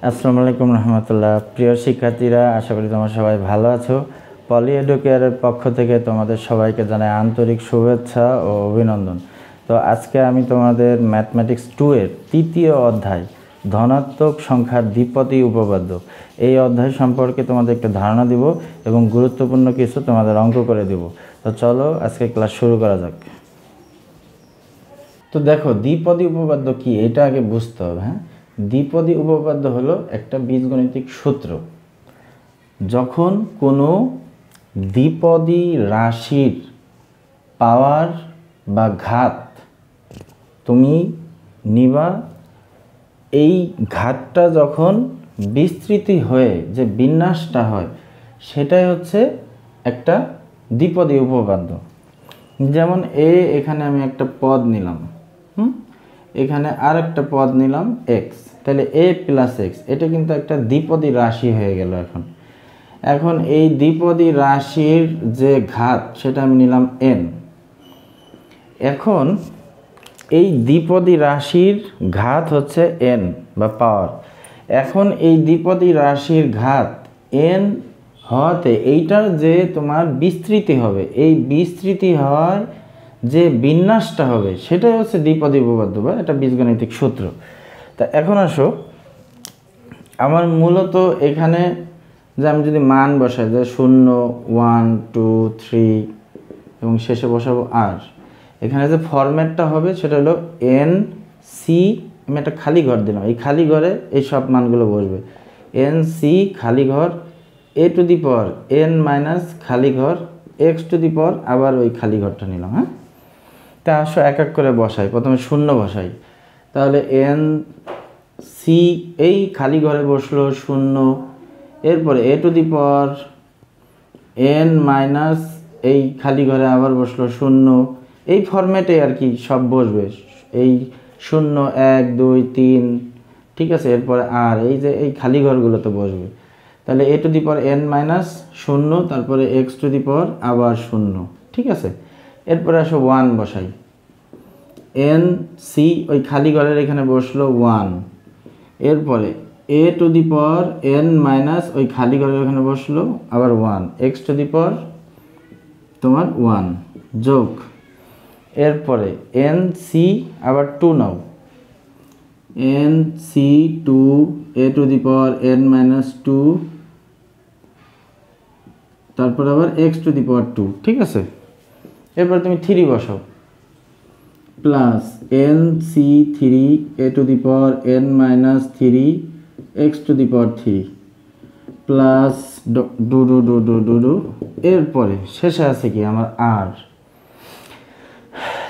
আসসালামু আলাইকুম রহমতুল্লাহ। প্রিয় শিক্ষার্থীরা, আশা করি তোমরা সবাই ভালো আছো। পলি এডুকেয়ারের পক্ষ থেকে তোমাদের সবাইকে জানাই আন্তরিক শুভেচ্ছা ও অভিনন্দন। তো আজকে আমি তোমাদের ম্যাথমেটিক্স 2 এর তৃতীয় অধ্যায় ধনাত্মক সংখ্যার দ্বিপদী উপপাদ্য এই অধ্যায় সম্পর্কে তোমাদের একটা ধারণা দিব এবং গুরুত্বপূর্ণ কিছু তোমাদের অঙ্ক করে দিব। তো চলো আজকে ক্লাস শুরু করা যাক। তো দেখো, দ্বিপদী উপপাদ্য কি এটা আগে বুঝতে হবে। দ্বিপদী উপপাদ্য হলো একটা বীজগণিতিক সূত্র। যখন কোনো দ্বিপদী রাশির পাওয়ার বা ঘাত তুমি নিবা, এই ঘাতটা যখন বিস্তৃতি হয়ে যে বিন্যাসটা হয় সেটাই হচ্ছে একটা দ্বিপদী উপপাদ্য। যেমন এখানে আমি একটা পদ নিলাম, এখানে আর একটা পদ নিলাম এক্স, তাহলে এ প্লাস এক্স, এটা কিন্তু একটা দ্বিপদী রাশি হয়ে গেল। এখন এই দ্বিপদী রাশির যে ঘাত সেটা আমি নিলাম এন। এখন এই দ্বিপদী রাশির ঘাত হচ্ছে এন বা পাওয়ার। এখন এই দ্বিপদী রাশির ঘাত এন হওয়াতে এইটার যে তোমার বিস্তৃতি হবে, এই বিস্তৃতি হয় যে বিন্যাসটা হবে সেটাই হচ্ছে দ্বিপদী উপপাদ্য বা এটা বীজগণিতিক সূত্র। তা এখন আসো, আমার মূলত এখানে যে আমি যদি মান বসাই যে 0, 1, 2, 3 এবং শেষে বসাবো আর, এখানে যে ফরম্যাটটা হবে সেটা হলো এন সি, আমি একটা খালি ঘর দিলাম, এই খালি ঘরে এই সব মানগুলো বসবে। এন সি খালি ঘর a to the power n minus খালি ঘর এক্স টু দি পাওয়ার আবার ওই খালি ঘরটা নিলাম। তা আসো এক এক করে বসাই। প্রথমে 0 বসাই, তাহলে এন সি এই খালি ঘরে বসলো 0, এরপরে a to the power n minus এই খালি ঘরে আবার বসলো 0, এই ফরম্যাটে আর কি সব বসবে, এই 0, 1, 2, 3, ঠিক আছে। এরপরে আর এই যে এই খালি ঘরগুলোতে বসবে, তাহলে a to the power n minus 0, তারপরে এক্স টু দি পাওয়ার আবার 0, ঠিক আছে। এরপরে আসো 1 বসাই, এন সি ওই খালি ঘরের এখানে বসলো 1, এরপরে a to the power n minus ওই খালি ঘরের এখানে বসলো আবার 1, এক্স টু দি পাওয়ার তোমার 1 যোগ, এরপরে এন সি আবার 2 now, n C 2 a to the power n minus 2, তারপর আবার এক্স টু দি পাওয়ার 2, ঠিক আছে। এরপর তুমি 3 বসাও, plus n C 3 a to the power n minus 3 x to the power 3 plus ডু ডু ডু ডু ডু ডু, এরপরে শেষে আছে কি আমার আর।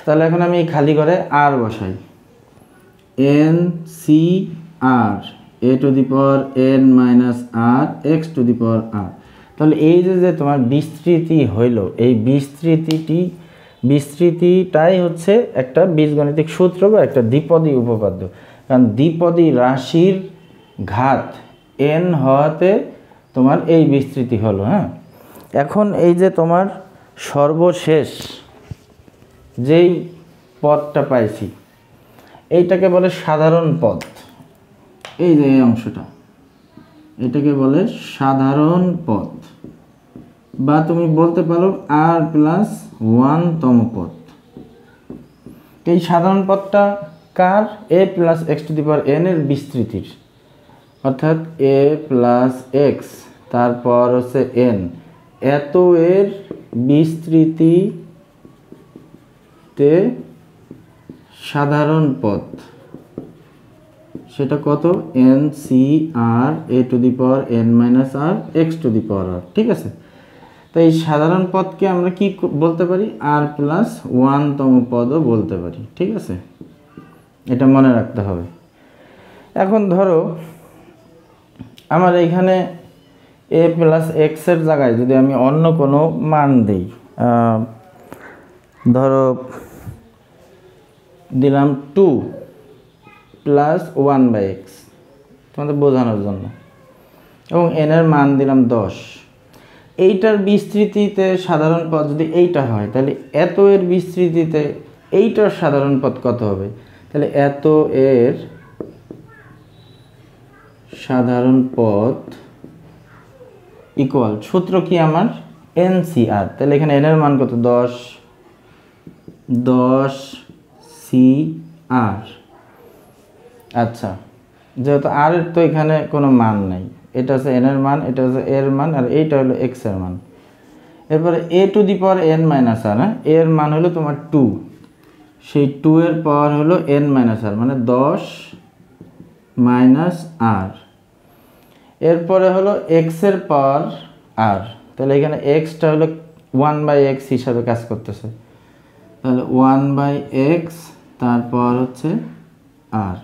তাহলে এখন আমি এই খালি ঘরে আর বসাই, n C r a to the power n minus r x to the power r. তাহলে এই যে তোমার বিস্তৃতি হইল, এই বিস্তৃতিটাই হচ্ছে একটা বীজগণিতিক সূত্র বা একটা দ্বিপদী উপপাদ্য। কারণ দ্বিপদী রাশির ঘাত এন হওয়াতে তোমার এই বিস্তৃতি হলো। এখন এই যে তোমার সর্বশেষ যেই পদটা পাইছি এইটাকে বলে সাধারণ পদ। এই যে এই অংশটা এটাকে বলে সাধারণ পদ, বা তুমি বলতে পারো আর প্লাস 1তম পদ। এই সাধারণ পদটা কার? A plus x to the power n এর বিস্তৃতির, অর্থাৎ এ প্লাস এক্স তারপর হচ্ছে এন, এত এর বিস্তৃতিতে সাধারণ পদ সেটা কত? N C r a to the power n minus r x to the power r, ঠিক আছে। তো এই সাধারণ পদকে আমরা কি বলতে পারি? আর প্লাস 1তম পদও বলতে পারি, ঠিক আছে। এটা মনে রাখতে হবে। এখন ধরো আমার এইখানে এ প্লাস এক্সের জায়গায় যদি আমি অন্য কোনো মান দিই, ধরো দিলাম 2 প্লাস 1/x তোমাদের বোঝানোর জন্য, এবং এন এর মান দিলাম 10, এইটার বিস্তৃতিতে সাধারণ পদ যদি এইটা হয় তাহলে এত এর বিস্তৃতিতে এইটার সাধারণ পদ কত হবে? তাহলে এত এর সাধারণ পদ ইকুয়াল সূত্র কি আমার NCR। তাহলে এখানে n এর মান কত 10 CR। আচ্ছা, যেহেতু r এর তো এখানে কোনো মান নাই, এটা হচ্ছে n এর মান, এটা হচ্ছে এর মান, আর এইটা হলো x এর মান। এরপরে a to the power n minus r, এর মান হলো তোমার 2, সেই 2 এর পাওয়ার হলো n মাইনাস r, মানে 10 মাইনাস r। এরপরে হলো x এর পাওয়ার r, তাহলে এখানে xটা হলো 1/x হিসাবে কাজ করতেছে, তাহলে 1/x তারপর হচ্ছে r।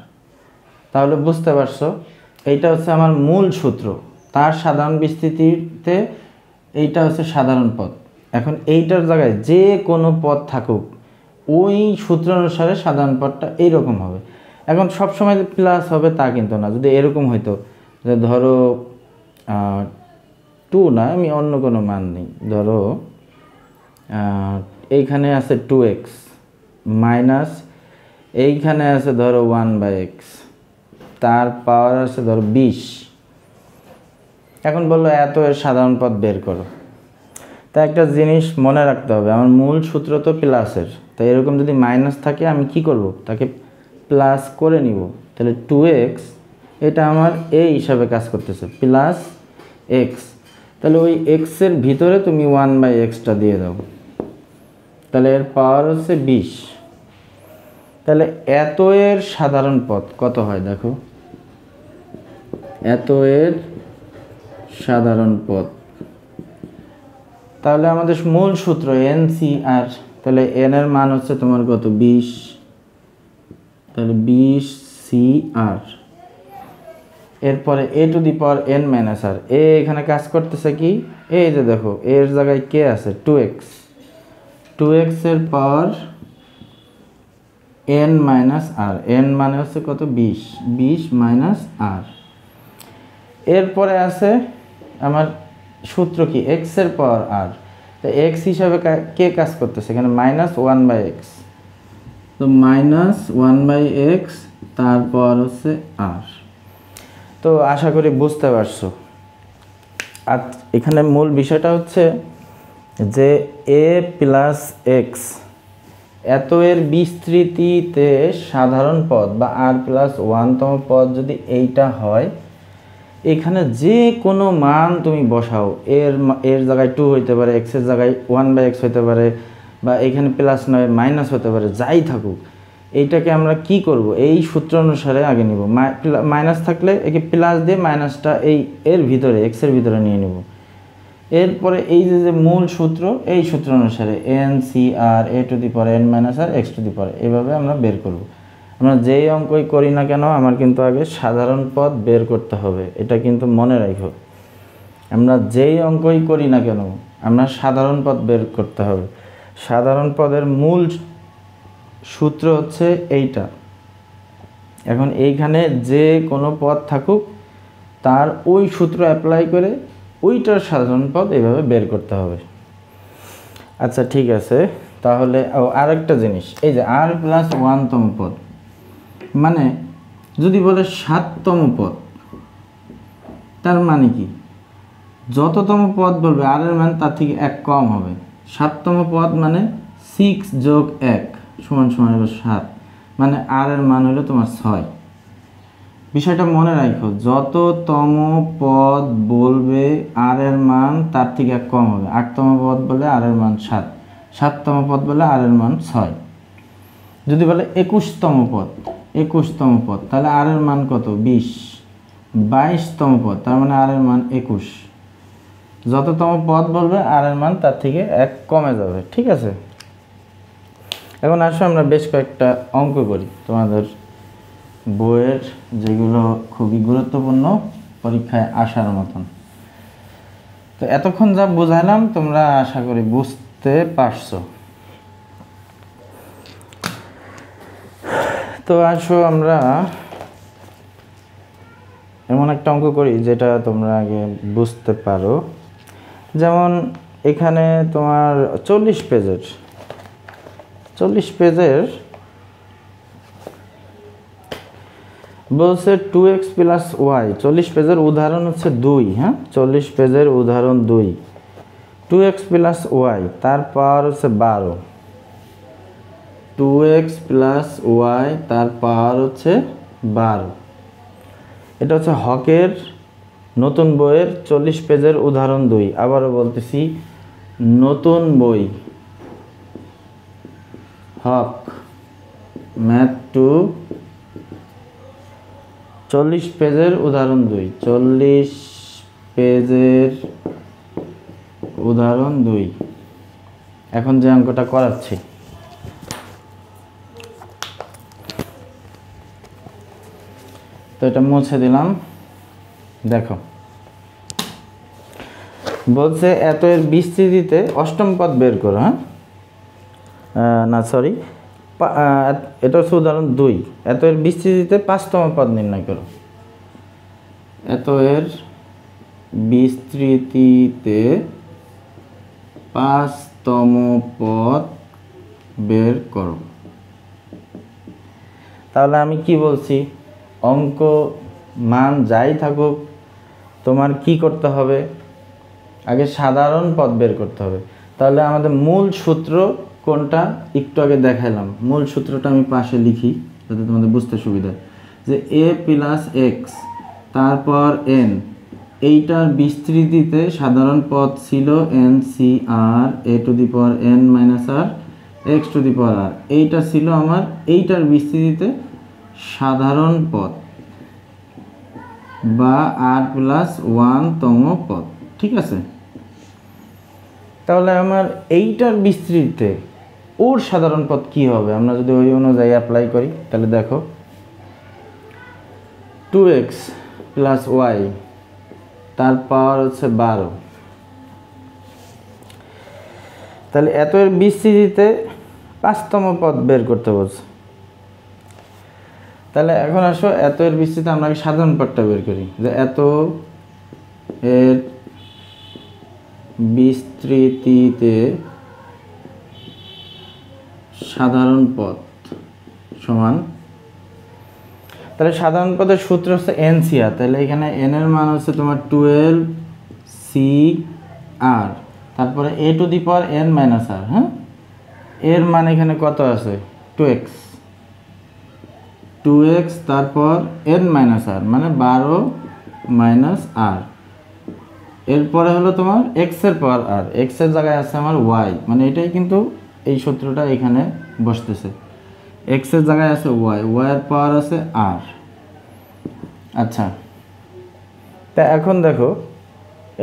তাহলে বুঝতে পারছো এইটা হচ্ছে আমার মূল সূত্র, তার সাধারণ বিস্তৃতিতে এইটা হচ্ছে সাধারণ পদ। এখন এইটার জায়গায় যে কোনো পদ থাকুক ওই সূত্র অনুসারে সাধারণ পদটা এইরকম হবে। এখন সবসময় প্লাস হবে তা কিন্তু না, যদি এরকম হইতো যে ধরো 2 না, আমি অন্য কোনো মান নেই, ধরো এইখানে আছে 2x মাইনাস এইখানে আছে ধরো 1/x, তার পাওয়ার আছে ধরো 20। এখন বললো এত এর সাধারণ পদ বের করো। তা একটা জিনিস মনে রাখতে হবে, আমার মূল সূত্র তো প্লাসের, তাই এরকম যদি মাইনাস থাকে আমি কি করব, তাকে প্লাস করে নিব। তাহলে 2x এটা আমার এই হিসাবে কাজ করতেছে প্লাস x, তাহলে ওই x এর ভিতরে তুমি 1/xটা দিয়ে দাও, তাহলে এর পাওয়ার হচ্ছে 20। তাহলে এত এর সাধারণ পদ কত হয় দেখো, এত এর সাধারণ পদ, তাহলে আমাদের মূল সূত্র NCR, তাহলে n এর মান হচ্ছে তোমার কত 20, তাহলে 20 CR। এরপরে a to the power n minus r, এ এখানে কাজ করতেছে কি, এই যে দেখো এর জায়গায় কে আছে 2x এর পাওয়ার n মাইনাস r, n মানে হচ্ছে কত 20 মাইনাস r। এরপরে আছে আমার সূত্র কি x এর পাওয়ার r, তো x হিসাবে কে কাজ করতেছে এখানে -1/x, তো -1/x তারপর হচ্ছে r। তো আশা করি বুঝতে পারছো। আর এখানে মূল বিষয়টা হচ্ছে যে a প্লাস x এত এর বিস্তৃতিতে সাধারণ পদ বা r প্লাস 1তম পদ যদি এইটা হয়, এখানে যে কোনো মান তুমি বসাও, এর জায়গায় 2 হইতে পারে, x এর জায়গায় 1/x হইতে পারে, বা এখানে প্লাস নয় মাইনাস হতে পারে, যাই থাকুক, এইটাকে আমরা কি করব, এই সূত্র অনুসারে আগে নিব। মাইনাস থাকলে একে প্লাস দিয়ে মাইনাসটা এর ভিতরে x এর ভিতরে নিয়ে নেব। এরপরে এই যে মূল সূত্র, এই সূত্র অনুসারে NCR a to the power n minus r x to the power, এভাবে আমরা বের করব। আমরা যেই অঙ্কই করি না কেন আমার কিন্তু আগে সাধারণ পদ বের করতে হবে, এটা কিন্তু মনে রাখো। আমরা যেই অঙ্কই করি না কেন আমরা সাধারণ পদ বের করতে হবে। সাধারণ পদের মূল সূত্র হচ্ছে এইটা। এখন এইখানে যে কোনো পদ থাকুক তার ওই সূত্র অ্যাপ্লাই করে ওইটার সাধারণ পদ এইভাবে বের করতে হবে। আচ্ছা ঠিক আছে, তাহলে আরেকটা জিনিস, এই যে r প্লাস 1তম পদ, মানে যদি বলে 7তম পদ, তার মানে কি যততম পদ বলবে r এর মান তার থেকে 1 কম হবে। 7তম পদ মানে 6 যোগ 1 সমান সমান হলো 7, মানে r এর মান হলো তোমার 6। বিষয়টা মনে রাখো, যততম পদ বলবে r এর মান তার থেকে 1 কম হবে। 8তম পদ বলে r এর মান 7, 7তম পদ বলে r এর মান 6। যদি বলে 21তম পদ, 21তম পদ, তাহলে r এর মান কত 20, 22তম পদ, তার মানে r এর মান 21। যততম পদ বলবে r এর মান তার থেকে 1 কমে যাবে, ঠিক আছে। এখন আসো আমরা বেশ কয়েকটা অঙ্ক করি তোমাদের বইয়ের, যেগুলো খুবই গুরুত্বপূর্ণ পরীক্ষায় আসার মতন। তো এতক্ষণ যা বুঝাইলাম তোমরা আশা করি বুঝতে পারছো। তো আসো আমরা এমন একটা অঙ্ক করি যেটা তোমরা আগে বুঝতে পারো। যেমন এখানে তোমার 40 পেজের বলছে 2x প্লাস ওয়াই, 40 পেজের উদাহরণ হচ্ছে 2, হ্যাঁ 40 পেজের উদাহরণ 2, 2x প্লাস ওয়াই তার পাওয়ার হচ্ছে 12, 2x প্লাস ওয়াই তার পাওয়ার হচ্ছে 12। এটা হচ্ছে হকের নতুন বইয়ের 40 পেজের উদাহরণ 2। আবারও বলতেছি, নতুন বই হক ম্যাথ 2 40 পেজের উদাহরণ 2, 40 পেজের উদাহরণ 2। এখন যে অঙ্কটা করাচ্ছি, তো এটা মুছে দিলাম। দেখো বলছে এত এর বিস্তৃতিতে অষ্টম পদ বের করো, হ্যাঁ না সরি, এটা হচ্ছে উদাহরণ 2, এত এর বিস্তৃতিতে 5তম পদ নির্ণয় করো। এত এর বিস্তৃতিতে 5তম পদ বের করো। তাহলে আমি কি বলছি, অঙ্ক মান যাই থাকুক তোমার কি করতে হবে, আগে সাধারণ পদ বের করতে হবে। তাহলে আমাদের মূল সূত্র কোনটা একটু আগে দেখাইলাম, মূল সূত্রটা আমি পাশে লিখি যাতে তোমাদের বুঝতে সুবিধা, যে a প্লাস এক্স তারপর n, এইটার বিস্তৃতিতে সাধারণ পদ ছিল n c r a to the power n minus r x to the power r, এইটা ছিল আমার এইটার বিস্তৃতিতে সাধারণ পদ বা r প্লাস 1তম পদ, ঠিক আছে। তাহলে আমার এইটার বিস্তৃতিতে ওর সাধারণ পদ কি হবে, আমরা যদি ওই অনুযায়ী অ্যাপ্লাই করি তাহলে দেখো 2x প্লাস ওয়াই তার পাওয়ার হচ্ছে 12। তাহলে এত এর বিস্তৃতিতে 5তম পদ বের করতে বলছে। তাহলে এখন আসো এত এর বিস্তৃতিতে আমরা সাধারণ পদটা বের করি, যে এত এর বিস্তৃতিতে সাধারণ পদ সমান, তাহলে সাধারণ পদের সূত্র হচ্ছে NCR। তাহলে এখানে n এর মান হচ্ছে তোমার 12CR, তারপরে a to the power n minus r, হ্যাঁ এর মান এখানে কত আছে 2x, তারপর n মাইনাস r মানে 12 মাইনাস r, এরপরে হলো তোমার x এর পাওয়ার r, x এর জায়গায় আছে আমার y, মানে এটাই কিন্তু এই সূত্রটা এখানে বসতেছে, x এর জায়গায় আছে y, y এর পাওয়ার আছে r। আচ্ছা, তা এখন দেখো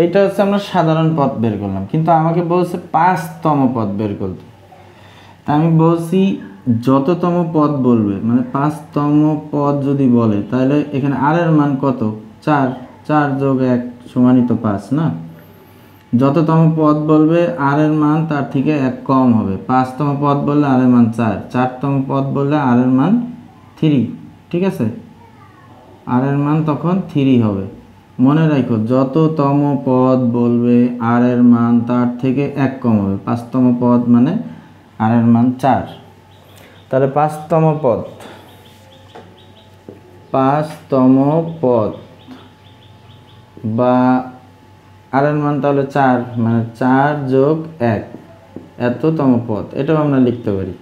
এইটা হচ্ছে আমরা সাধারণ পদ বের করলাম, কিন্তু আমাকে বলছে 5তম পদ বের করতে। তা আমি বলছি যততম পদ বলবে, মানে 5তম পদ যদি বলে তাহলে এখানে r এর মান কত, 4, 4 যোগ 1 সমানিত 5 না। যততম পদ বলবে r এর মান তার থেকে 1 কম হবে, 5তম পদ বললে r এর মান 4, 4তম পদ বললে r এর মান 3, ঠিক আছে, r এর মান তখন 3 হবে। মনে রাখো যততম পদ বলবে r এর মান তার থেকে 1 কম হবে, 5তম পদ মানে r এর মান 4। তাহলে 5তম পদ বা r এর মান তাহলে 4, মানে 4 যোগ 1 এততম পদ, এটাও আমরা লিখতে পারি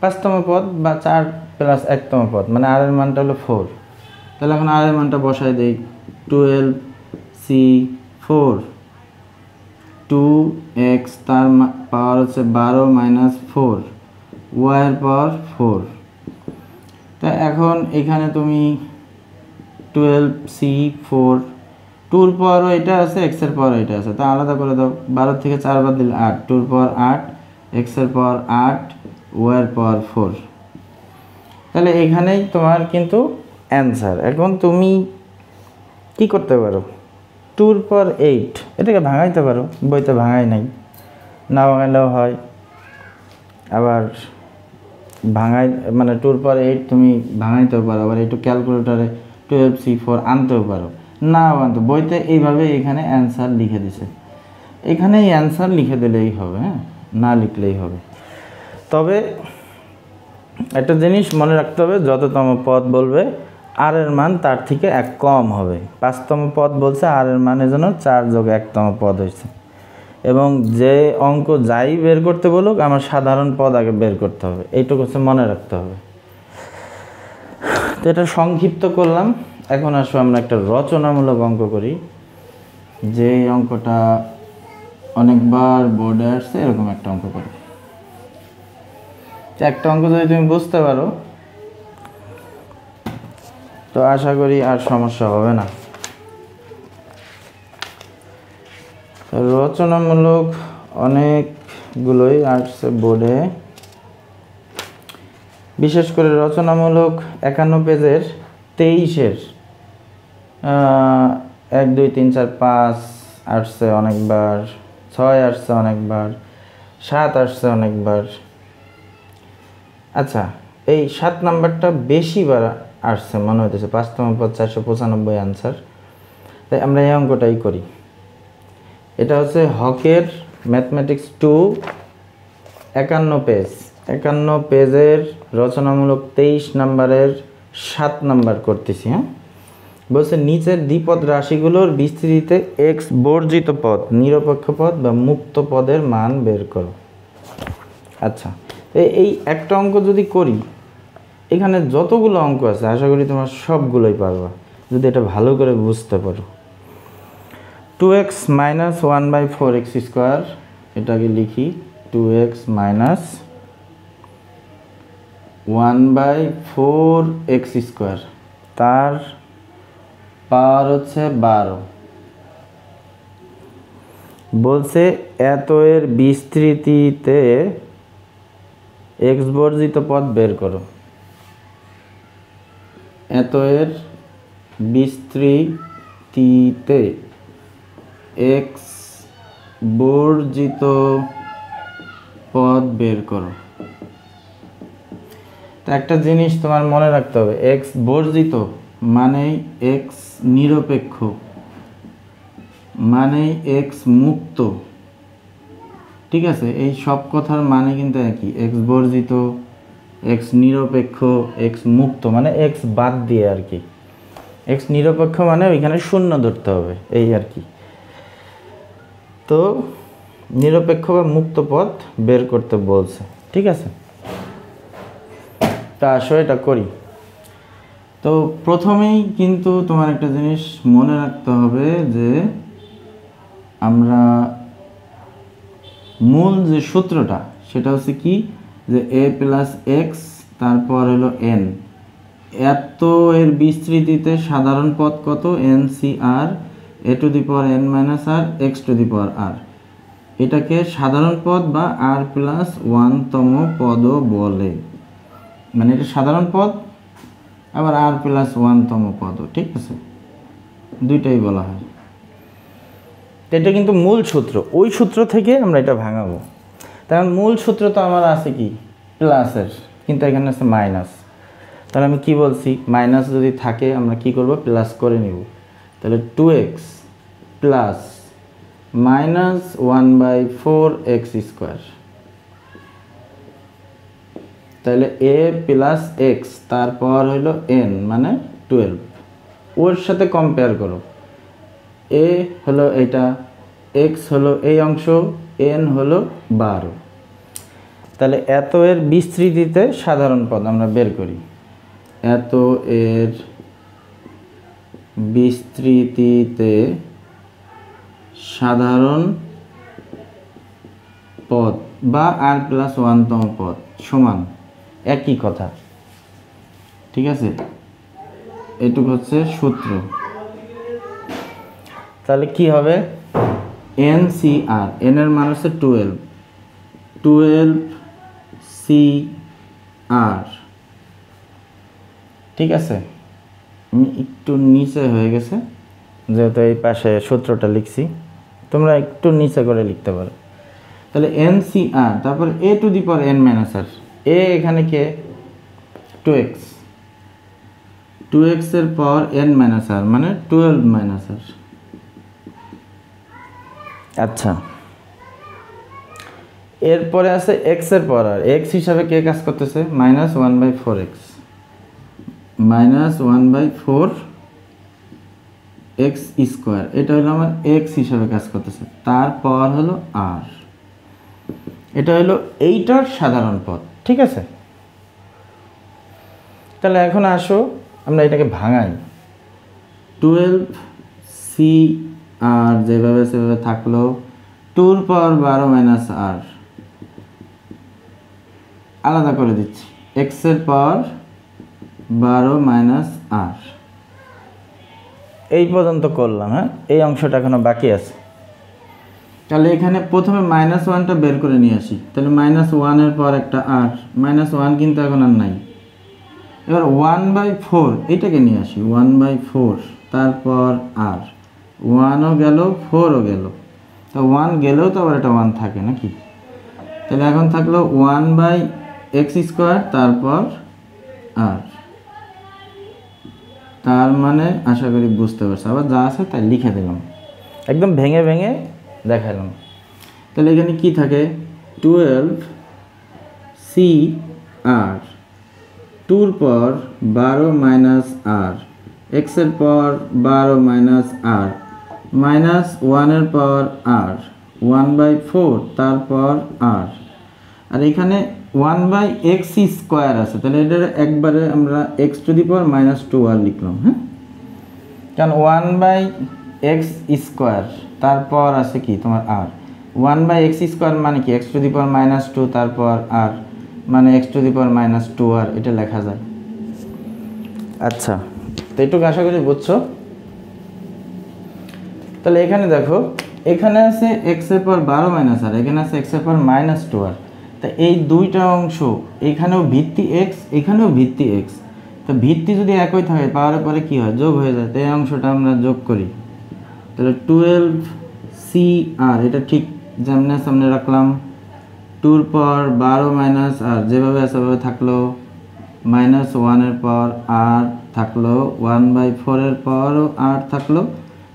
5তম পদ বা 4 প্লাস 1তম পদ, মানে r এর মানটা হলো 4। তাহলে এখন r এর মানটা বসাই দেই, 12c4, 2x তার পাওয়ার হচ্ছে 12 মাইনাস 4, y এর পাওয়ার 4। তা এখন এখানে তুমি 12c4, 2 এর পাওয়ারও এটা আছে, x এর পাওয়ার এটা আছে, তা আলাদা করে দাও, 12 থেকে 4 বাদ দিলে 8, 2 এর পাওয়ার 8, x এর পাওয়ার 8, y এর পাওয়ার 4। তাহলে এখানেই তোমার কিন্তু অ্যান্সার। এখন তুমি কি করতে পারো, 2 এর পাওয়ার 8 এটাকে ভাঙাইতে পারো, বইতে ভাঙাই নাই, না ভাঙাইলেও হয়, আবার ভাঙাই মানে 2 এর পাওয়ার 8 তুমি ভাঙাইতেও পারো, আবার একটু ক্যালকুলেটরে 12c4 আনতেও পারো, না আনতো বইতে এইভাবে এখানে অ্যান্সার লিখে দিছে, এখানে অ্যান্সার লিখে দিলেই হবে, হ্যাঁ না লিখলেই হবে। তবে একটা জিনিস মনে রাখতে হবে, যততম পদ বলবে আর এর মান তার থেকে 1 কম হবে। 5তম পদ বলছে আর এর মান এজন্য 4 যোগ 1তম পদ হয়েছে। এবং যে অঙ্ক যাই বের করতে বলুক আমার সাধারণ পদ আগে বের করতে হবে, এইটুকু হচ্ছে মনে রাখতে হবে। তো এটা সংক্ষিপ্ত করলাম। এখন আসো আমরা একটা রচনামূলক অঙ্ক করি, যে অঙ্কটা অনেকবার বোর্ডে আসছে, এরকম একটা অঙ্ক করি। একটা অঙ্ক যদি তুমি বুঝতে পারো তো আশা করি আর সমস্যা হবে না। রচনামূলক অনেকগুলোই আসছে বোর্ডে, বিশেষ করে রচনামূলক 51 পেজের 23-এর 1 2 3 4 5 আসছে অনেকবার, 6 আসছে অনেকবার, 7 আসছে অনেকবার। আচ্ছা, এই 7 নাম্বারটা বেশিবার আসছে মনে হইতেছে, 5তম পদ 495 আনসার। তাই আমরা এই অঙ্কটাই করি। এটা হচ্ছে হকের ম্যাথমেটিক্স 2 51 পেজ, 51 পেজের রচনামূলক 23 নাম্বারের 7 নাম্বার করতেছি। হ্যাঁ, বলছে নিচের দ্বিপদ রাশিগুলোর বিস্তৃতিতে এক্স বর্জিত পদ, নিরপেক্ষ পদ বা মুক্ত পদের মান বের করো। আচ্ছা, এই একটা অঙ্ক যদি করি, এখানে যতগুলো অঙ্ক আছে আশা করি তোমার সবগুলোই পারবা যদি এটা ভালো করে বুঝতে পারো। 2x মাইনাস 1/4x স্কোয়ার, এটাকে লিখি 2x মাইনাস 1/4x স্কোয়ার, তার পাওয়ার হচ্ছে 12। বলছে এত এর বিস্তৃতিতে এক্স বর্জিত পদ বের করো। এত এর বিস্তৃতিতে এক্স বর্জিত পদ বের করো। তো একটা জিনিস তোমার মনে রাখতে হবে, এক্স বর্জিত মানেই এক্স নিরপেক্ষ, মানেই এক্স মুক্ত। ঠিক আছে, এই সব কথার মানে কিন্তু একই, এক্স বর্জিত, এক্স নিরপেক্ষ, এক্স মুক্ত মানে এক্স বাদ দিয়ে আর কি। এক্স নিরপেক্ষ মানে ওইখানে শূন্য ধরতে হবে, এই আর কি। তো নিরপেক্ষ বা মুক্ত পথ বের করতে বলছে। ঠিক আছে, তা আসো এটা করি। তো প্রথমেই কিন্তু তোমার একটা জিনিস মনে রাখতে হবে যে আমরা মূল যে সূত্রটা সেটা হচ্ছে কি, যে a প্লাস এক্স তারপর হলো n, এত এর বিস্তৃতিতে সাধারণ পদ কত, n c r a to the power n minus r x to the power r। এটাকে সাধারণ পদ বা r প্লাস 1তম পদও বলে, মানে এটা সাধারণ পদ আবার r প্লাস 1তম পদও। ঠিক আছে, দুইটাই বলা হয়। এটা কিন্তু মূল সূত্র, ওই সূত্র থেকে আমরা এটা ভাঙাবো। কারণ মূল সূত্র তো আমার আছে কি প্লাসের, কিন্তু এখানে আছে মাইনাস। তাহলে আমি কি বলছি, মাইনাস যদি থাকে আমরা কি করব, প্লাস করে নিব। তাহলে 2x plus minus 1/4x square, তাহলে a প্লাস এক্স তারপর হইল n মানে 12, ওর সাথে কম্পেয়ার করো। a হলো এটা, x হলো এই অংশ, n হলো 12। তাহলে এত এর বিস্তৃতিতে সাধারণ পদ আমরা বের করি। এত এর বিস্তৃতিতে সাধারণ পদ বা r প্লাস 1তম পদ সমান একই কথা। ঠিক আছে, এটুকু হচ্ছে সূত্র। তাহলে কি হবে, n c r, n এর মান হচ্ছে 12, 12 c r। ঠিক আছে, একটু নিচে হয়ে গেছে যেহেতু এই পাশে সূত্রটা লিখছি, তোমরা একটু নিচে করে লিখতে পারো। তাহলে n c r তারপর a to the power n minus r, a এখানে কে 2x, 2x এর পাওয়ার n মাইনাস r মানে 12 মাইনাস r। আচ্ছা, এরপরে আছে x এর পাওয়ার r, x হিসাবে কে কাজ করতেছে, minus 1/4x, minus 1/4 x square, এটা হলো আমার এক্স হিসাবে কাজ করতেছে, তারপর হলো আর, এটা হলো এইটার সাধারণ পদ। ঠিক আছে, তাহলে এখন আসো আমরা এটাকে ভাঙাই। 12c আর যেভাবে সেভাবে থাকলো, 2 এর পাওয়ার 12 মাইনাস আর, আলাদা করে দিচ্ছি, এক্স এর পাওয়ার 12 মাইনাস আর, এই পর্যন্ত করলাম। হ্যাঁ, এই অংশটা এখনো বাকি আছে। তাহলে এখানে প্রথমে -1টা বের করে নিয়ে আসি, তাহলে -1 এর পর একটা আর, -1 কিন্তু এখন আর নাই। এবার 1/4 এটাকে নিয়ে আসি, 1/4, তারপর আর 1ও গেল 4ও গেল, তো 1 গেলেও তো আবার এটা 1 থাকে নাকি। তাহলে এখন থাকলো 1/x², তারপর আর, তার মানে আশা করি বুঝতে পারছি। আবার যা আছে তাই লিখে দিলাম, একদম ভেঙে ভেঙে দেখালাম। তাহলে এখানে কি থাকে, 12c আর, 2 এর পর 12 মাইনাস আর, এক্স এর পর 12 মাইনাস আর, মাইনাস 1 এর পর আর, 1/4, তারপর আর, আর এখানে 1/x² আছে, তাহলে এটার একবারে আমরা x⁻² লিখলাম। হ্যাঁ, কারণ 1/x², তারপর আছে কি তোমার আর, 1/x² মানে কি x⁻², তারপর আর মানে x⁻² আর, এটা লেখা যায়। আচ্ছা, তো এটুকু আশা করি বুঝছো। তাহলে এখানে দেখো, এখানে আছে x এর পর 12 মাইনাস আর, এখানে আছে x এর পর -2 আর, তা এই দুইটা অংশ, এখানেও ভিত্তি x, এখানেও ভিত্তি x, তো ভিত্তি যদি একই থাকে পাওয়ার পরে কি হয়, যোগ হয়ে যায়। তো এই অংশটা আমরা যোগ করি, তাহলে 12c আর, এটা ঠিক যেমন সামনে রাখলাম, 2 এর পর 12 মাইনাস আর যেভাবে আছে সেভাবে থাকলো, -1 এর পর আর থাকলো, 1/4 এর পরও আর থাকলো,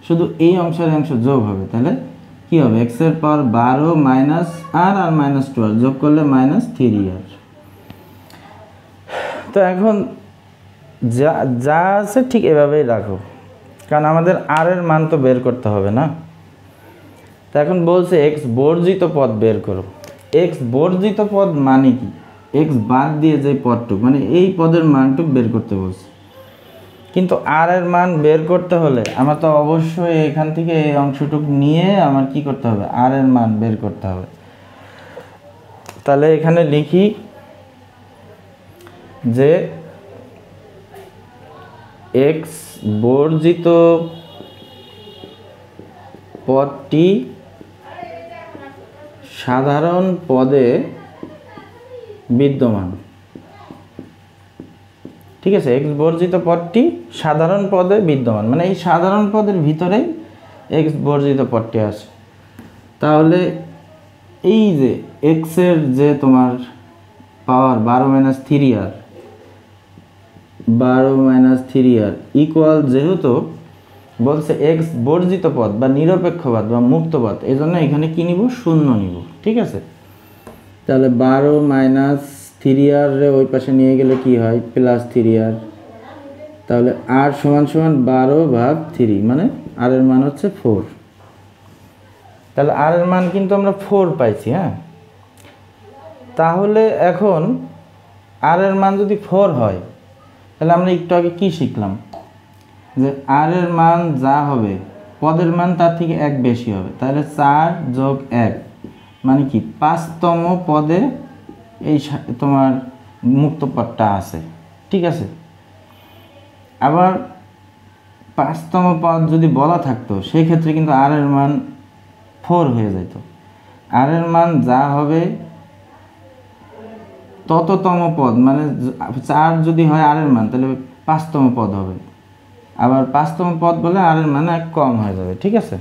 শুধু এই অংশের অংশ যোগ হবে। তাহলে কি হবে, x এর পর 12 মাইনাস আর আর -2 আর যোগ করলে -3 আর। তো এখন যা যা আছে ঠিক এভাবেই রাখো, কারণ আমাদের আর এর মান তো বের করতে হবে না। তো এখন বলছে x বর্জিত পদ বের করো। x বর্জিত পদ মানে কি, x বাদ দিয়ে যে পদটুক, মানে এই পদের মানটুক বের করতে বলছে। কিন্তু আর এর মান বের করতে হলে আমার তো অবশ্যই এখান থেকে এই অংশটুক নিয়ে আমার কি করতে হবে, আর এর মান বের করতে হবে। তাহলে এখানে লিখি যে x বর্জিত পদটি সাধারণ পদে বিদ্যমান। ঠিক আছে, x বর্জিত পদটি সাধারণ পদে বিদ্যমান, মানে এই সাধারণ পদের ভিতরেই x বর্জিত পদটি আছে। তাহলে এই যে x এর যে তোমার পাওয়ার 12 - 3 আর, 12 - 3 আর ইকুয়াল, যেহেতু বলছে x বর্জিত পদ বা নিরপেক্ষ পদ বা মুক্ত পদ, এই জন্য এখানে কি নিব, 0 নিব। ঠিক আছে, তাহলে 12 - 3 আর ওই পাশে নিয়ে গেলে কি হয়, +3 আর, তাহলে r = 12/3, মানে r এর মান হচ্ছে 4। তাহলে r এর মান কিন্তু আমরা 4 পাইছি। হ্যাঁ, তাহলে এখন r এর মান যদি 4 হয়, তাহলে আমরা একটু আগে কি শিখলাম, যে r এর মান যা হবে পদের মান তার থেকে 1 বেশি হবে। তাহলে 4 + 1 মানে কি, 5তম পদে এই তোমার মুক্ত পদটা আছে। ঠিক আছে, আবার 5তম পদ যদি বলা থাকতো, সেই ক্ষেত্রে কিন্তু আর এর মান 4 হয়ে যেত। আর এর মান যা হবে তততম পদ, মানে 4 যদি হয় আর এর মান, তাহলে 5তম পদ হবে। আবার 5তম পদ বলে আর এর মান 1 কম হয়ে যাবে। ঠিক আছে,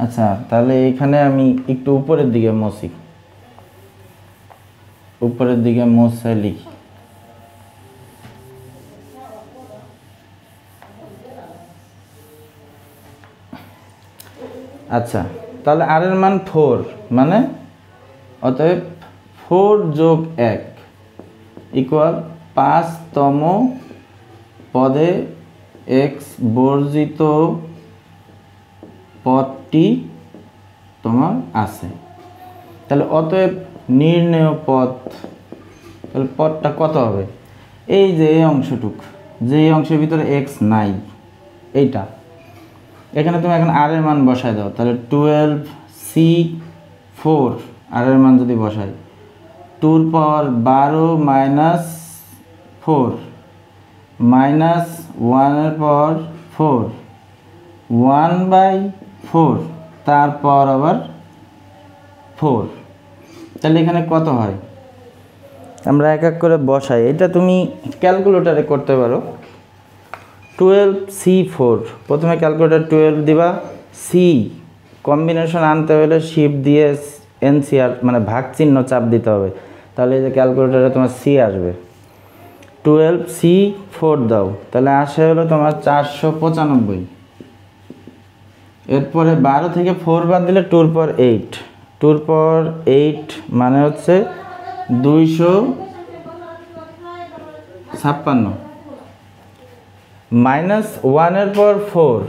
আচ্ছা, তাহলে এখানে আমি একটু উপরের দিকে মুছি, উপরের দিকে মুছে লিখি। আচ্ছা, তাহলে আর এর মান 4, মানে অতএব 4 + 1 = 5তম পদে এক্স বর্জিত পদটি তোমার আছে। তাহলে অতএব নির্ণেয় পদ, তাহলে পদটা কত হবে? এই যে এই অংশটুক, যে অংশের ভিতরে এক্স নাই, এইটা। এখানে তুমি এখন আর এর মান বসায় দাও, তাহলে 12c4 আর এর মান যদি বসাই 2 এর পাওয়ার 12 মাইনাস 4 মাইনাস 1 এর পাওয়ার 4 1/4 তারপর আবার 4। তাহলে এখানে কত হয়? আমরা এক এক করে বসাই, এটা তুমি ক্যালকুলেটরে করতে পারো। 12c4, প্রথমে ক্যালকুলেটর 12 দিবা, সি কম্বিনেশন আনতে হলে শিফট দিয়ে এনসিআর মানে ভাগ চিহ্ন চাপ দিতে হবে, তাহলে এই যে ক্যালকুলেটরে তোমার সি আসবে। 12c4 দাও, তাহলে আসে হলো তোমার 495। এরপরে 12 থেকে 4 বাদ দিলে 2 এর পাওয়ার 8, 2 এর পাওয়ার 8 মানে হচ্ছে 256 মাইনাস 1 এর পাওয়ার 4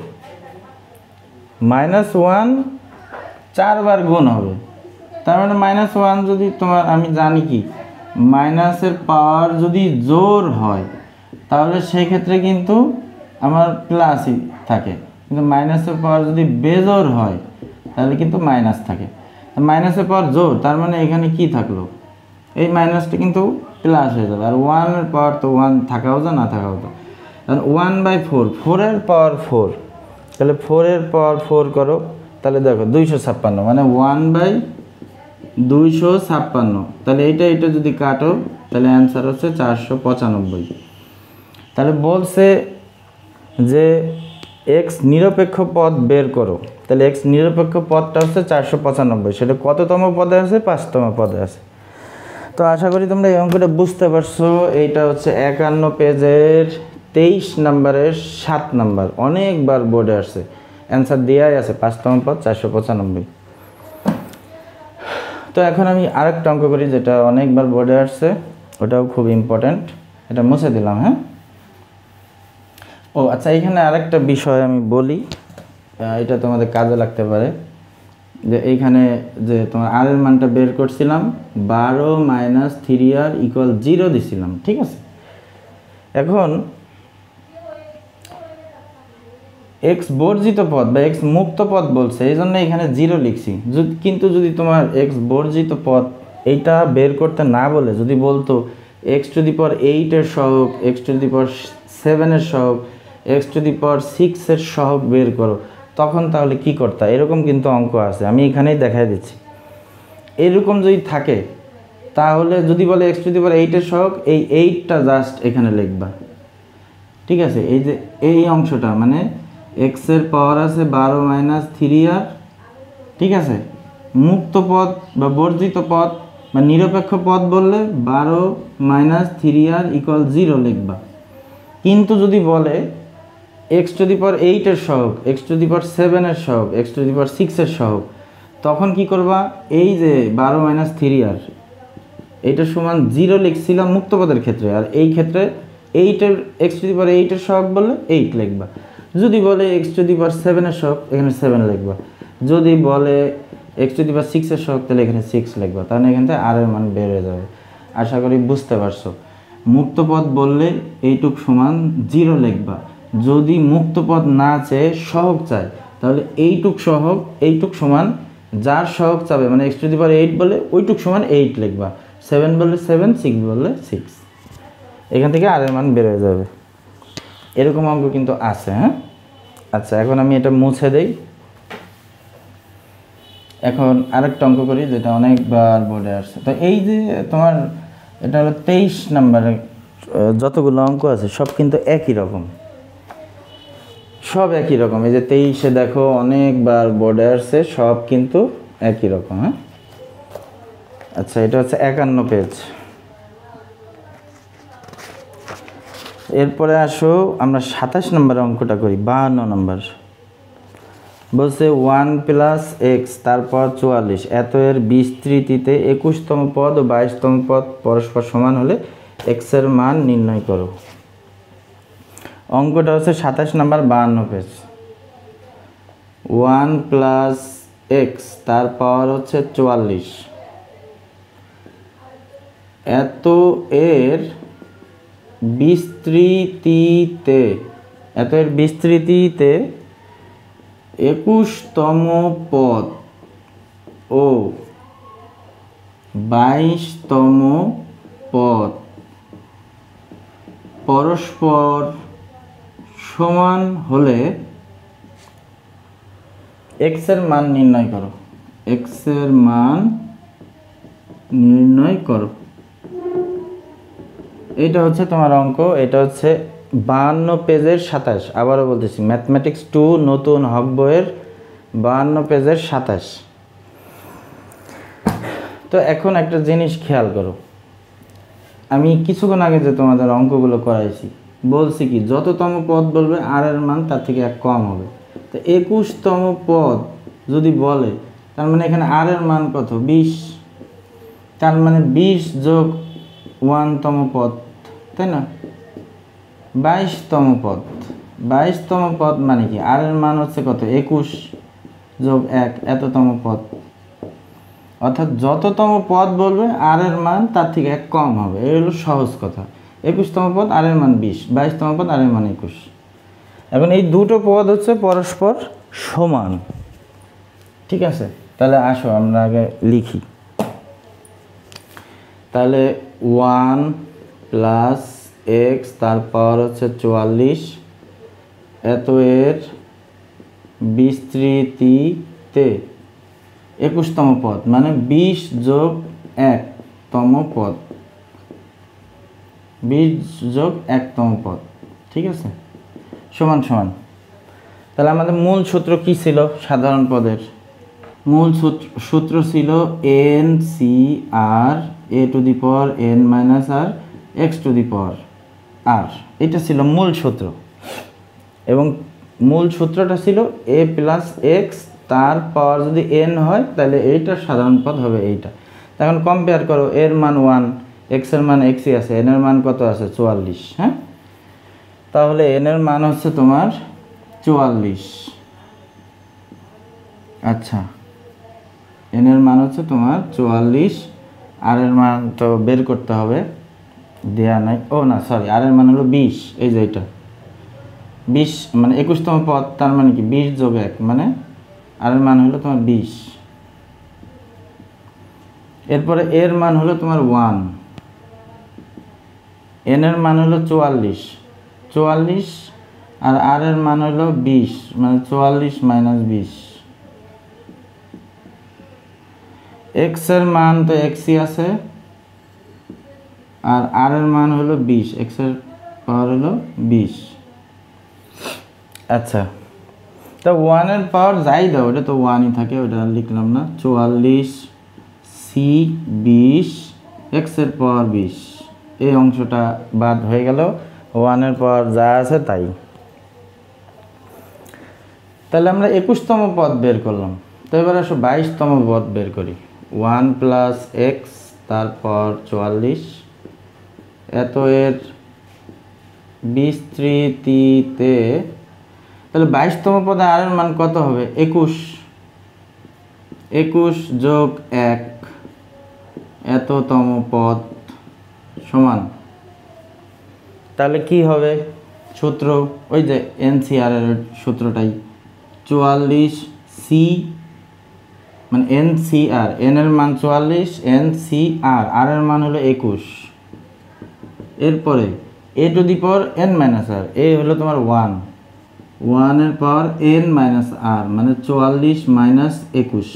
মাইনাস 1 4 বার গুণ হবে, তার মানে মাইনাস 1 যদি তোমার, আমি জানি কি মাইনাসের পাওয়ার যদি জোর হয় তাহলে সেই ক্ষেত্রে কিন্তু আমার প্লাসই থাকে, কিন্তু মাইনাসের পাওয়ার যদি বেজোর হয় তাহলে কিন্তু মাইনাস থাকে। মাইনাসের পাওয়ার জোর, তার মানে এখানে কি থাকলো, এই মাইনাসটা কিন্তু প্লাস হয়ে যাবে। আর 1 এর পাওয়ার তো 1 থাকাও যা না থাকাও যা, কারণ 1/4, 4 এর পাওয়ার 4, তাহলে 4 এর পাওয়ার 4 করো, তাহলে দেখো 256 মানে 1/256, তাহলে এটা যদি কাটো তাহলে অ্যান্সার হচ্ছে 495। তাহলে বলছে যে এক্স নিরপেক্ষ পদ বের করো, তাহলে এক্স নিরপেক্ষ পদটা হচ্ছে 495, সেটা কততম পদে আছে? 5তম পদে আছে। তো আশা করি তোমরা এই অঙ্কটা বুঝতে পারছো। এইটা হচ্ছে 51 পেজের 23 নম্বরের 7 নম্বর, অনেকবার বোর্ডে আসছে, অ্যান্সার দেওয়াই আছে 5তম পদ 495। তো এখন আমি আরেকটা অঙ্ক করি যেটা অনেকবার বোর্ডে আসছে, ওটাও খুব ইম্পর্ট্যান্ট, এটা মুছে দিলাম। হ্যাঁ, ও আচ্ছা, এখানে আরেকটা বিষয় আমি বলি, এটা তোমাদের কাজে লাগতে পারে, যে এইখানে যে তোমার আর এর মানটা বের করছিলাম 12 মাইনাস 3r ইকুয়াল 0 দিছিলাম, ঠিক আছে। এখন এক্স বর্জিত পদ বা এক্স মুক্ত পদ বলছে, এই জন্য এখানে 0 লিখছি। কিন্তু যদি তোমার এক্স বর্জিত পদ এইটা বের করতে না বলে যদি বলতো x⁸8 এর সহগ, x⁷7 এর সহগ, x⁶ এর সহগ বের করো, তখন তাহলে কি করতে? এরকম কিন্তু অঙ্ক আছে, আমি এখানেই দেখাই দিচ্ছি। এরকম যদি থাকে তাহলে যদি বলে x⁸8 এর সহগ, এই 8টা জাস্ট এখানে লিখবা, ঠিক আছে। এই যে এই অংশটা মানে x এর পাওয়ার আছে 12 মাইনাস 3r, ঠিক আছে। মুক্ত পদ বা বর্জিত পদ বা নিরপেক্ষ পদ বললে 12 মাইনাস 3r ইকুয়াল 0 লিখবা। কিন্তু যদি বলে x⁸8 এর সহগ, x⁷7 এর সহগ, x⁶ এর সহগ, তখন কি করবা? এই যে 12 মাইনাস 3r এইটা সমান 0 লিখছিলাম মুক্ত পদের ক্ষেত্রে, আর এই ক্ষেত্রে 8 এর x⁸8 এর সহগ বললে 8 লিখবা। যদি বলে x⁷7 এর সহগ, এখানে 7 লিখবা। যদি বলে x⁶ এর সহগ, তাহলে এখানে 6 লিখবা। তাহলে এখান থেকে আর এর মান বের হয়ে যাবে। আশা করি বুঝতে পারছো। মুক্ত পদ বললে এইটুক সমান 0 লিখবা। যদি মুক্ত পদ না চেয়ে সহগ চায়, তাহলে এইটুক সহগ, এইটুক সমান যার সহগ চাবে, মানে x⁸8 বলে ওইটুক সমান 8 লিখবা। 7 বললে 7, 6 বললে 6, এখান থেকে আর এর মান বের হয়ে যাবে। এরকম অঙ্ক কিন্তু আছে। হ্যাঁ, আচ্ছা, এখন আমি এটা মুছে দেই। এখন আরেকটা অঙ্ক করি যেটা অনেকবার বোর্ডে আসছে। তো এই যে তোমার এটা হলো 23 নম্বরে, যতগুলো অঙ্ক আছে সব কিন্তু একই রকম, সব একই রকম। এই যে 23-এ দেখো অনেকবার বোর্ডে আসছে, সব কিন্তু একই রকম। হ্যাঁ, আচ্ছা, এটা হচ্ছে 51 পেজ। এরপরে আসো আমরা 27 নম্বরের অঙ্কটা করি। 52 নম্বর বলছে 1 প্লাস এক্স তারপর 44 এত এর বিস্তৃতিতে 21তম পদ ও 22তম পদ পরস্পর সমান হলে এক্স এর মান নির্ণয় করো। অঙ্কটা হচ্ছে 27 নম্বর 52 পেজ। 1 প্লাস এক্স তার পাওয়ার হচ্ছে 44, এত এর বিস্তৃতিতে 21তম পদ ও 22তম পদ পরস্পর সমান হলে এক্স এর মান নির্ণয় করো। এক্স এর মান নির্ণয় করো, এটা হচ্ছে তোমার অঙ্ক। এটা হচ্ছে 52 পেজের 27। আবারও বলতেছি, ম্যাথমেটিক্স 2 নতুন হক বইয়ের 52 পেজের 27। তো এখন একটা জিনিস খেয়াল করো, আমি কিছুক্ষণ আগে যে তোমাদের অঙ্কগুলো করাইছি বলছি কি, যততম পদ বলবে আর এর মান তার থেকে এক কম হবে। তো 21তম পদ যদি বলে, তার মানে এখানে আর এর মান কত? 20। তার মানে 20 যোগ 1তম পদ, তাই না? 22তম পদ। 22তম পদ মানে কি, আর এর মান হচ্ছে কত? 21 যোগ 1 এততম পদ। অর্থাৎ যততম পদ বলবে আর এর মান তার থেকে এক কম হবে। এই হলো সহজ কথা। 21তম পদ আর এর মান 20, 22তম পদ আর এর মান 21। এখন এই দুটো পদ হচ্ছে পরস্পর সমান, ঠিক আছে? তাহলে আসো আমরা আগে লিখি। তাহলে 1 প্লাস এক্স তার পাওয়ার হচ্ছে 44, এত এর বিস্তৃতিতে 21তম পদ মানে 20 যোগ 1তম পদ, 20 যোগ 1তম পদ, ঠিক আছে? সমান সমান। তাহলে আমাদের মূল সূত্র কি ছিল? সাধারণ পদের মূল সূত্র ছিল n C r a to the power n minus r x to the power r. এটা ছিল মূল সূত্র, এবং মূল সূত্রটা ছিল এ প্লাস এক্স তার পাওয়ার যদি এন হয় তাহলে এইটা সাধারণ পদ হবে এইটা। এখন কম্পেয়ার করো, এর মান 1, এক্স এর মান এক্সই আছে, এন এর মান কত আছে? 44। হ্যাঁ, তাহলে এন এর মান হচ্ছে তোমার 44। আচ্ছা, এন এর মান হচ্ছে তোমার 44, আর এর মান তো বের করতে হবে, দেয়া নাই। ও না, সরি, আর এর মান হলো 20। এই যে এটা 20 মানে 21তম পদ, তার মানে কি 20 যোগ 1 মানে আর এর মান হলো তোমার 20। এরপরে এর মান হলো তোমার 1, এন এর মান হলো 44 আর এর মান হলো 20 মানে 44 মাইনাস 20। এক্স এর মান তো এক্সই আছে, আর এর মান হলো 20, এক্স এর পাওয়ার হলো 20। আচ্ছা, তো 1 এর পাওয়ার যাই দাও, ওটা তো 1ই থাকে, ওটা লিখলাম না। 44 সি 20 এক্স এর পাওয়ার 20, এই অংশটা বাদ হয়ে গেল। 1 এর পাওয়ার যা আছে তাই। তাহলে আমরা 21তম পদ বের করলাম। তো এবার আসো 22তম পদ বের করি। 1 প্লাস এক্স তারপর 44, এত এর বিস্তৃতিতে, তাহলে 22তম পদে আর এর মান কত হবে? 21 যোগ 1 এততম পদ সমান, তাহলে কি হবে সূত্র? ওই যে এনসিআর এর সূত্রটাই, 44 সি মানে এনসিআর, এন এর মান 44, এনসিআর আর এর মান হলো 21। এরপরে a to the power n minus r, a হলো তোমার 1 এর পাওয়ার এন মাইনাস আর মানে 44 মাইনাস 21।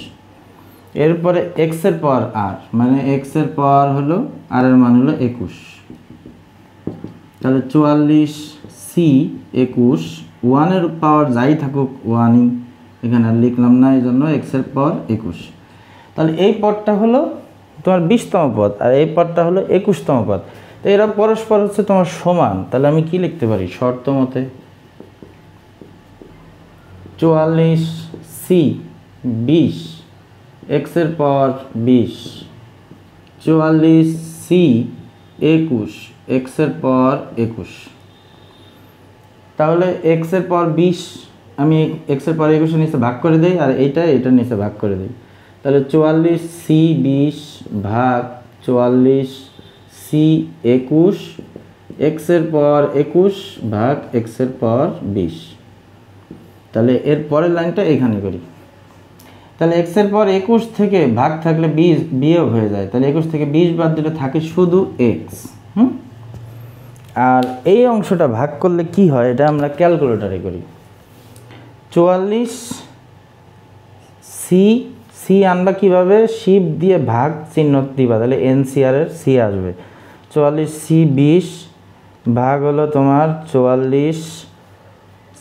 এরপরে এক্স এর পাওয়ার আর মানে এক্স এর পাওয়ার হলো আর এর মান হলো 21। তাহলে 44 সি 21, 1 এর পাওয়ার যাই থাকুক 1ই, এখানে আর লিখলাম না, এই জন্য এক্স এর পাওয়ার 21। তাহলে এই পদটা হলো তোমার 20তম পদ, আর এই পদটা হলো 21তম পদ। তো এরা পরস্পর হচ্ছে তোমার সমান। তাহলে আমি কি লিখতে পারি শর্ত মতে? 44 সি 20 এক্স এর পাওয়ার 20, 44 সি 21, এক্সের পর 21, তাহলে এক্সের পর 20 আমি এক্সের পর 21 নিচে ভাগ করে দিই, আর এইটার নিচে ভাগ করে দিই। তাহলে 44 সি 20 ভাগ 44 সি 21, এক্সের পর 21 ভাগ এক্সের পর 20। তাহলে এর পরের লাইনটা এখানে করি। তাহলে এক্সের পর 21 থেকে ভাগ থাকলে 20 বিয়োগ হয়ে যায়, তাহলে 21 থেকে 20 বাদ দিলে থাকে শুধু এক্স। আর এই অংশটা ভাগ করলে কি হয় এটা আমরা ক্যালকুলেটরে করি। 44 সি সি আনবা কীভাবে, শিপ দিয়ে ভাগ চিহ্ন দিবা, তাহলে এনসিআর এর সি আসবে। 44 সি 20 ভাগ হলো তোমার 44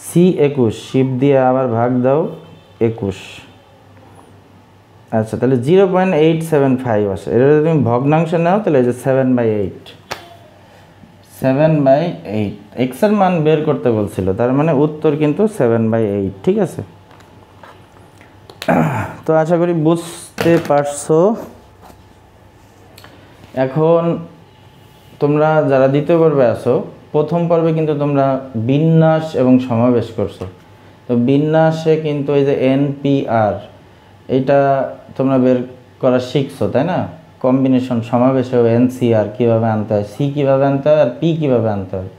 সি 21, শিপ দিয়ে আবার ভাগ দাও 21। আচ্ছা, তাহলে 0.875 আসে। এটা যদি তুমি ভগ্নাংশ নাও তাহলে যে 7/8, 7/8 এক্সের মান বের করতে বলছিল, তার মানে উত্তর কিন্তু 7/8। ঠিক আছে, তো আশা করি বুঝতে পারছো। এখন তোমরা যারা দ্বিতীয় পর্বে আছো, প্রথম পর্বে কিন্তু তোমরা বিন্যাস এবং সমাবেশ করছো। তো বিন্যাসে কিন্তু এই যে এনপিআর এইটা তোমরা বের করা শিখছো, তাই না? কম্বিনেশন সমাবেশেও এনসিআর কীভাবে আনতে হয়, সি কীভাবে আনতে হয়, আর পি কীভাবে আনতে হয়।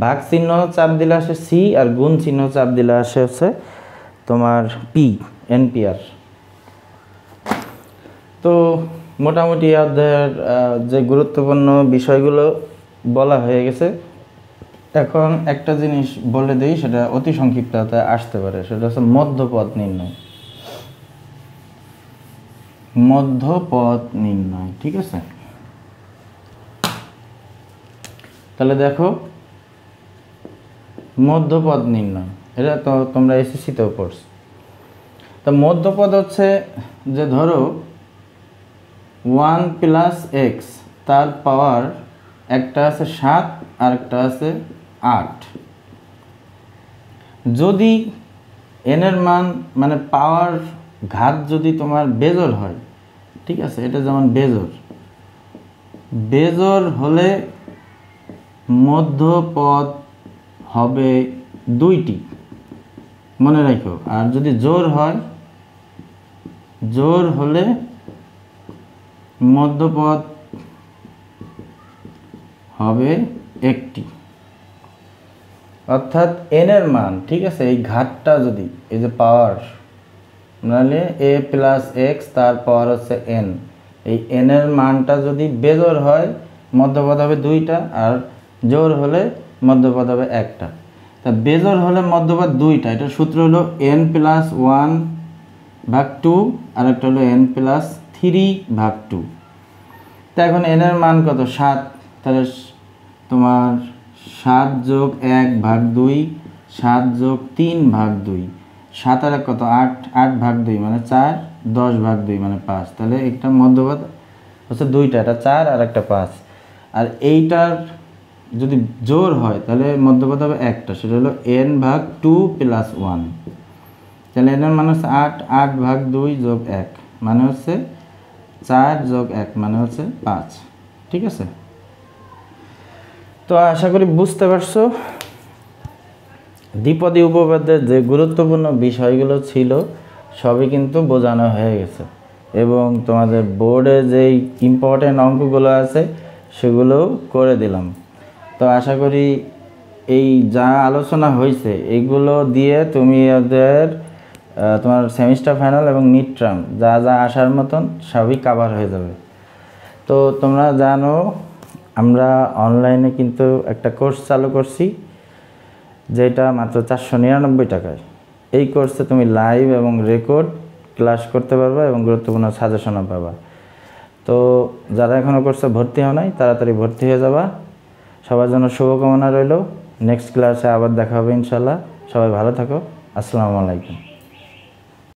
ভাগ চিহ্ন চাপ দিলে আসে সি, আর গুণ চিহ্ন চাপ দিলে আসে হচ্ছে তোমার পি, এনপিআর। তো মোটামুটি অধ্যায়ের যে গুরুত্বপূর্ণ বিষয়গুলো বলা হয়ে গেছে। এখন একটা জিনিস বলে দিই, সেটা অতি সংক্ষিপ্ততায় আসতে পারে, সেটা হচ্ছে মধ্যপদ নির্ণয়। মধ্যপদ নির্ণয়, ঠিক আছে? তাহলে দেখো, মধ্যপদ নির্ণয় এটা তো তোমরা এসএসসিতেও পড়ছো। তো মধ্যপদ হচ্ছে যে ধরো 1 + x তার পাওয়ার একটা আছে 7 আর একটা আছে 8। যদি n এর মান মানে পাওয়ার ঘাত যদি তোমার বেজোড় হয়, ঠিক আছে, এটা যেমন বেজোড় হলে মধ্যপদ হবে 2টি, মনে রাখো। আর যদি জোড় হয়, জোড় হলে মধ্যপদ হবে 1টি। অর্থাৎ n এর মান, ঠিক আছে, এই ঘাতটা যদি এই যে পাওয়ার নাহলে a + x তার পাওয়ার হচ্ছে n, এই n এর মানটা যদি বেজোড় হয় মধ্যপদ হবে 2টা, আর জোড় হলে মধ্যপদ হবে 1টা। তা বেজোড় হলে মধ্যপদ 2টা, এটার সূত্র হলো n + 1/2, আর একটা হলো n + 3/2। তা এখন n এর মান কত? 7, তাহলে তোমার 7 + 1/2, 7 + 3/2, 7 আর 1 কত? 8, 8/2 মানে 4, 10/2 মানে 5। তাহলে একটা মধ্যপদ হচ্ছে 2টা, এটা 4 আর একটা 5। আর এইটার যদি জোড় হয় তাহলে মধ্যপদ হবে 1টা, সেটা হলো n/2 + 1। তাহলে n এর মান হচ্ছে 8, 8/2 + 1 মানে হচ্ছে 4 + 1 মানে হচ্ছে 5। ঠিক আছে, তো আশা করি বুঝতে পারছো। দ্বিপদী উপপাদ্যের যে গুরুত্বপূর্ণ বিষয়গুলো ছিল সবই কিন্তু বোঝানো হয়ে গেছে, এবং তোমাদের বোর্ডে যেই ইম্পর্টেন্ট অঙ্কগুলো আছে সেগুলোও করে দিলাম। তো আশা করি এই যা আলোচনা হয়েছে এগুলো দিয়ে তুমি ওদের তোমার সেমিস্টার ফাইনাল এবং মিড টার্ম যা যা আসার মতন সবই কভার হয়ে যাবে। তো তোমরা জানো আমরা অনলাইনে কিন্তু একটা কোর্স চালু করছি, যেটা মাত্র 499 টাকায়। এই কোর্সে তুমি লাইভ এবং রেকর্ড ক্লাস করতে পারবা এবং গুরুত্বপূর্ণ সাজেশনও পাবা। তো যারা এখনও কোর্সে ভর্তি হও নাই তাড়াতাড়ি ভর্তি হয়ে যাবা। সবার জন্য শুভকামনা রইল। নেক্সট ক্লাসে আবার দেখা হবে ইনশাল্লাহ। সবাই ভালো থাকো। আসসালামু আলাইকুম।